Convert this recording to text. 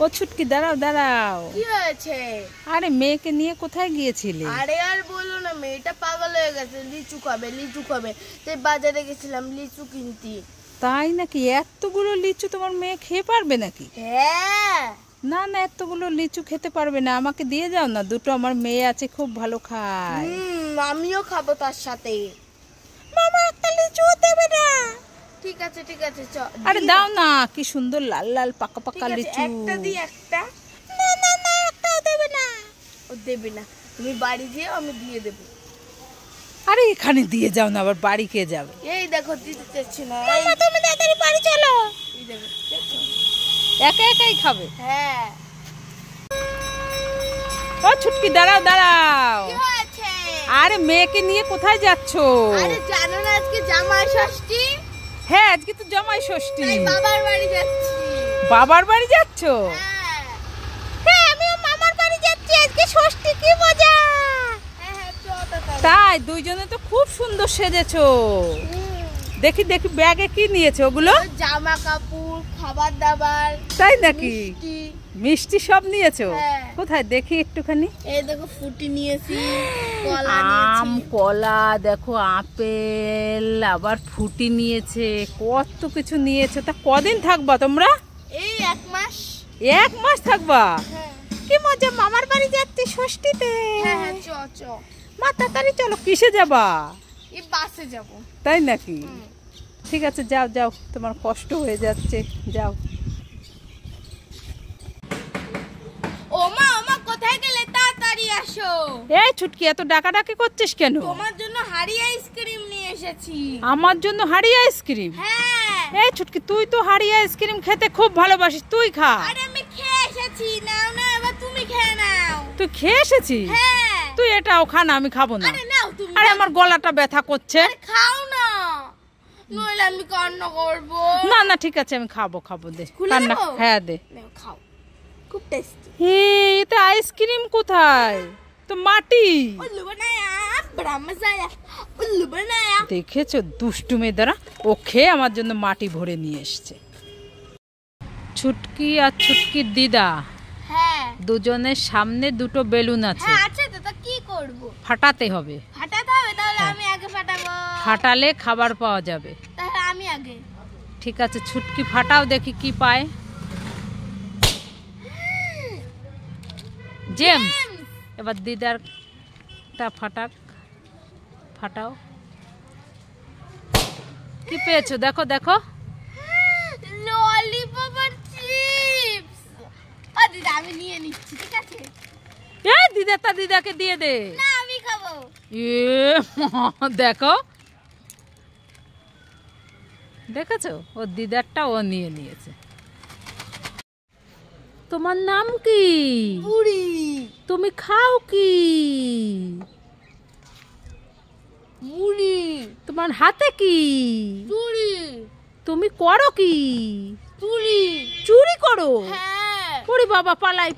ও ছুটকি দাঁড়াও দাঁড়াও। কি হয়েছে? আরে মেয়েকে নিয়ে কোথায় গিয়েছিলে? আরে আর বলো না, মেয়েটা পাগল হয়ে গেছে, লিচু খাবে লিচু খাবে। তাই বাজারে গেছিলাম লিচু কিনতে। তাই নাকি? এতগুলো লিচু তোমার মেয়ে খেয়ে পারবে নাকি? হ্যাঁ। না না, এতগুলো লিচু খেতে পারবে না, আমাকে দিয়ে যাও না দুটো, আমার মেয়ে আছে খুব ভালো খায়। আমিও খাবো তার সাথে। মামা একটা লিচু দেবে না? ঠিক আছে ঠিক আছে, আরে দাও না, কি সুন্দর লাল লাল পাকা পাকা লিচু। একটা দিই একটা। না না না, একটাও দেবে না। ও দেবে না, তুমি বাড়ি যেও, আমি দিয়ে দেবো। আরে এখানে দিয়ে যাও না, আবার বাড়ি কে যাবে? এই দেখো দিতে চাচ্ছি না। মামা তুমি তাড়াতাড়ি বাড়ি চলো। এই দেখো, দেখছো? একা একাই খাবে? হ্যাঁ। ও ছুটকি দাঁড়াও দাঁড়াও। কি হয়েছে? আরে মেয়েকে নিয়ে কোথায় যাচ্ছো? আরে জানো না আজকে জামাই ষষ্ঠী? হ্যাঁ আজকে তো জামাই ষষ্ঠী। তাই বাবার বাড়ি যাচ্ছি। বাবার বাড়ি যাচ্ছো? হ্যাঁ হ্যাঁ আমিও মামার বাড়ি যাচ্ছি, আজকে ষষ্ঠী, কি মজা। হ্যাঁ, চলো তাহলে। তাই দুইজনে তো খুব সুন্দর সেজেছো। দেখি দেখি ব্যাগে কি নিয়েছো ওগুলো? জামা কাপড়, খাবার দাবার। তাই নাকি? মিষ্টি। মিষ্টি সব নিয়েছো? হ্যাঁ। কোথায় দেখি একটুখানি। এই দেখো ফুটি নিয়েছি, কলা আম নিয়েছি। কলা দেখো, আপেল, আবার ফুটি নিয়েছে, কত কিছু নিয়েছে। তা কদিন থাকবা তোমরা? এই 1 মাস। 1 মাস থাকবা? হ্যাঁ কি মজা, মামার বাড়ি যাচ্ছি ষষ্ঠীতে। হ্যাঁ হ্যাঁ, চ। মা তাড়াতাড়ি চলো। কিসে যাবা? এই বাসে যাব। তাই নাকি? ঠিক আছে যাও যাও, তোমার কষ্ট হয়ে যাচ্ছে, যাও। ও মা কোথায় গেলে? তাড়াতাড়ি আসো। এই ছুটকি এত ডাকাডাকি করছিস কেন? তোমার জন্য হাড়ি আইসক্রিম নিয়ে এসেছি। আমার জন্য হাড়ি আইসক্রিম? হ্যাঁ। এই ছুটকি তুই তো হাড়ি আইসক্রিম খেতে খুব ভালোবাসিস, তুই খা। আরে আমি খেয়ে এসেছি, নাও না, এবার তুমি খেয়ে নাও। তুই খেয়ে এসেছিস? হ্যাঁ। তুই এটাও খা না, আমি খাবো না। আরে নাও তুমি। আরে আমার গলাটা ব্যথা করছে। আরে খাও না, নইলে আমি কান্না করব। না না ঠিক আছে, আমি খাবো খাবো, দে খুলে কান্না। দেবো? হ্যাঁ দে। নাও খাও, খুব টেস্টি। এটা আইসক্রিম কোথায়? তো মাটি। উল্লু বানায়া, বড়া মজা আয়া। উল্লু বানায়া। দেখেছো দুষ্টু মেয়ে দ্বারা, ও খেয়ে আমার জন্য মাটি ভরে নিয়ে এসছে। ছুটকি আর ছুটকির দিদা হ্যাঁ দুজনের সামনে দুটো বেলুন আছে, হ্যাঁ আছে তো, তা কি করব? ফাটাতে হবে। ফাটাতে হবে? তাহলে আমি আগে ফাটাবো। ফাটালে খাবার পাওয়া যাবে। তাহলে আমি আগে। ঠিক আছে ছুটকি ফাটাও, দেখি কি পায়। জেমস, এবার দিদারটা ফাটাও। কি পেয়েছো দেখো দেখো। ললিপপ আর চিপস। ও দিদা আমি নিয়ে নিচ্ছি, ঠিক আছে? এই দিদাকে দিয়ে দে। না আমি খাবো। দেখো দেখেছো, ও দিদারটা ও নিয়ে নিয়েছে। তোমার নাম কি? পুরি। তুমি খাও কি? মুড়ি। তোমার হাতে কি? চুড়ি। তুমি করো কি? চুড়ি। চুরি করো? হ্যাঁ। ওরে বাবা, পালাই।